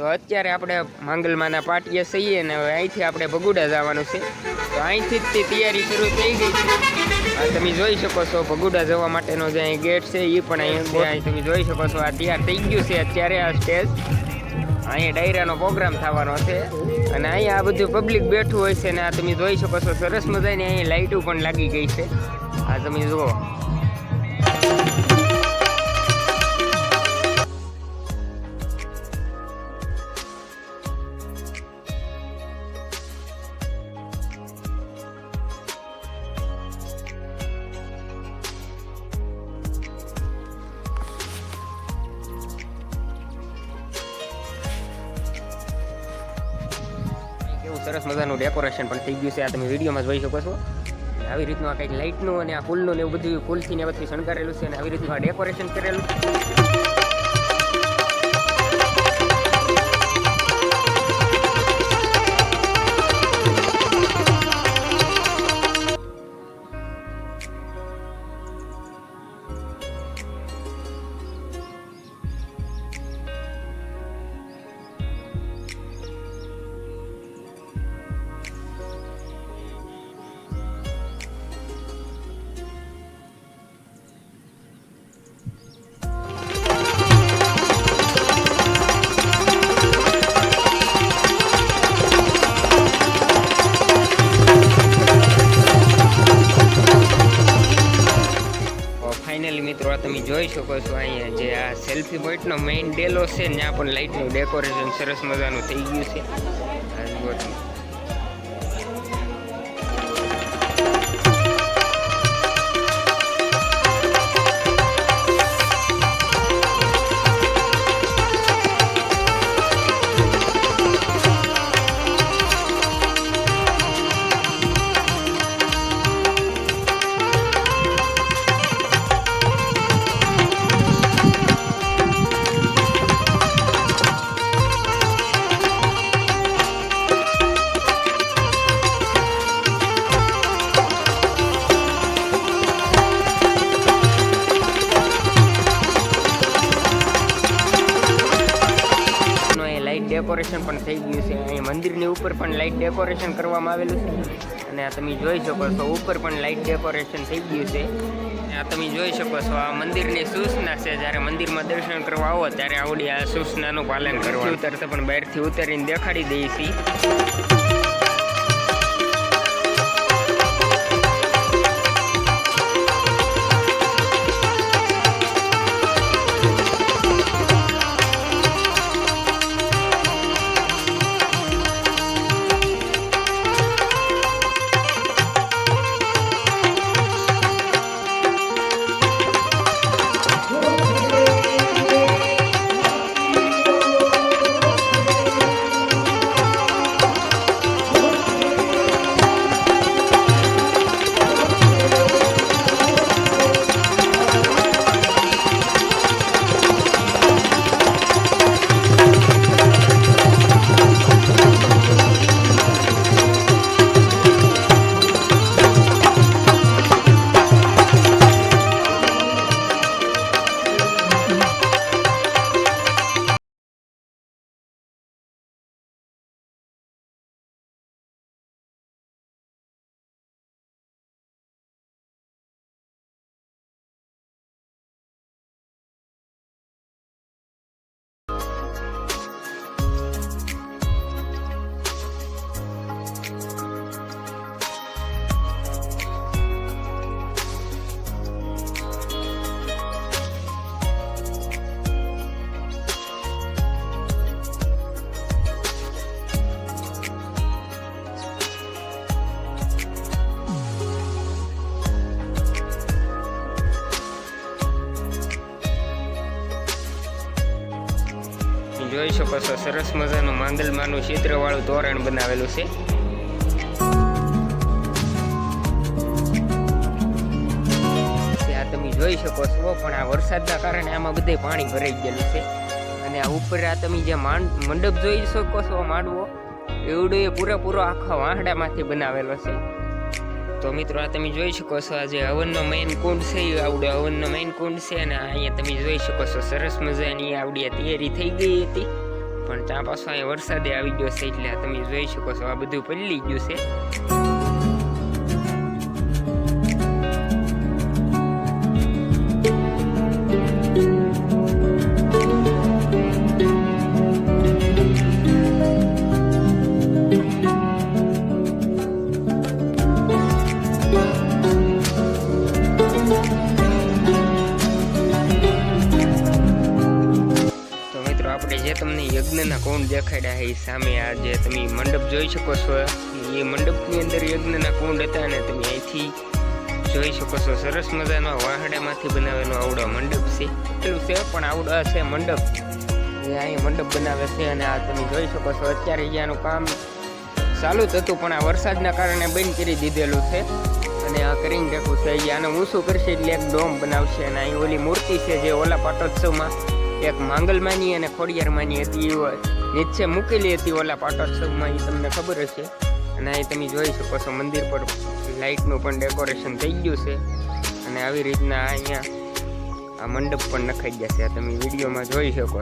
અત્યારે આપણે માંગલમાના પાટિયા સહીએ ને હવે અહીંથી આપણે ભગુડા જવાનું છે. તો અહીંથી જ તૈયારી શરૂ થઈ ગઈ છે. તમે જોઈ શકો છો ભગુડા જવા માટેનો જે અહીં ગેટ છે એ પણ અહીં તમે જોઈ શકો છો. આ તૈયાર થઈ ગયું છે અત્યારે આ સ્ટેજ. અહીંયા ડાયરાનો પ્રોગ્રામ થવાનો છે અને અહીંયા આ બધું પબ્લિક બેઠું હોય છે ને આ તમે જોઈ શકો છો સરસ મજાની અહીં લાઇટો પણ લાગી ગઈ છે. આ તમે જુઓ. સરસ મજાનું ડેકોરેશન પણ થઈ ગયું છે. આ તમે વિડીયોમાં જોઈ શકો છો. આવી રીતનું આ કંઈક લાઇટનું અને આ ફૂલનું ને એવું બધું ફૂલથી ને બધું શણગારેલું છે અને આવી રીતનું આ ડેકોરેશન કરેલું છે. મિત્રો તમે જોઈ શકો છો અહીંયા જે આ સેલ્ફી પોઈન્ટનો મેઇન ડેલો છે ત્યાં પણ લાઇટનું ડેકોરેશન સરસ મજાનું થઈ ગયું છે. ડેકોરેશન પણ થઈ ગયું છે. અહીં મંદિરની ઉપર પણ લાઇટ ડેકોરેશન કરવામાં આવેલું છે અને આ તમે જોઈ શકો છો ઉપર પણ લાઇટ ડેકોરેશન થઈ ગયું છે. આ તમે જોઈ શકો છો આ મંદિરની સૂચના છે. જ્યારે મંદિરમાં દર્શન કરવા આવો ત્યારે આવડી આ સૂચનાનું પાલન કરવા ઉતરતા પણ બહારથી ઉતરીને દેખાડી દઈએ છીએ. જોઈ શકો છો સરસ મજાનું માંગલમાનું ચિત્રવાળું તોરણ બનાવેલું છે. જોઈ શકો છો, પણ આ વરસાદના કારણે આમાં બધે પાણી ભરાઈ ગયેલું છે. અને આ ઉપર આ તમે જે મંડપ જોઈ શકો છો, માંડવો એવડો એ પૂરેપૂરો આખા વાહડામાંથી બનાવેલો છે. તો મિત્રો આ તમે જોઈ શકો છો, આ જે હવનનો મેઇન કુંડ છે એ આવડો હવનનો મેઇન કુંડ છે. અને અહીંયા તમે જોઈ શકો છો સરસ મજાની આવડી તૈયારી થઈ ગઈ હતી, પણ ત્યાં પાછો અહીંયા વરસાદે આવી ગયો છે, એટલે તમે જોઈ શકો છો આ બધું પલળી ગયું છે. જે તમને યજ્ઞના કુંડ દેખાડ્યા એ સામે આ જે તમે મંડપ જોઈ શકો છો, એ મંડપની અંદર યજ્ઞના કુંડ હતા. અને તમે અહીંથી જોઈ શકો છો સરસ મજાનો વાહડામાંથી બનાવેલો આવડો મંડપ છે. એટલું છે પણ આવડો છે મંડપ, એ અહીં મંડપ બનાવે છે. અને આ તમે જોઈ શકો છો અત્યારે અહીંયાનું કામ ચાલુ જ હતું, પણ આ વરસાદના કારણે બંધ કરી દીધેલું છે. અને આ કરીને રાખ્યું છે, આને ઊંચું કરશે એટલે એક ડોમ બનાવશે. અને અહીં ઓલી મૂર્તિ છે જે ઓલા પાટોત્સવમાં એક માંગલમાની અને ખોડિયારમાંની હતી, નીચે મૂકેલી હતી ઓલા પાટોત્સવમાં, એ તમને ખબર હશે. અને અહીં તમે જોઈ શકો છો મંદિર પર લાઇટનું પણ ડેકોરેશન થઈ ગયું છે. અને આવી રીતના અહીંયા આ મંડપ પણ નખાઈ ગયા છે, તમે વિડીયોમાં જોઈ શકો છો.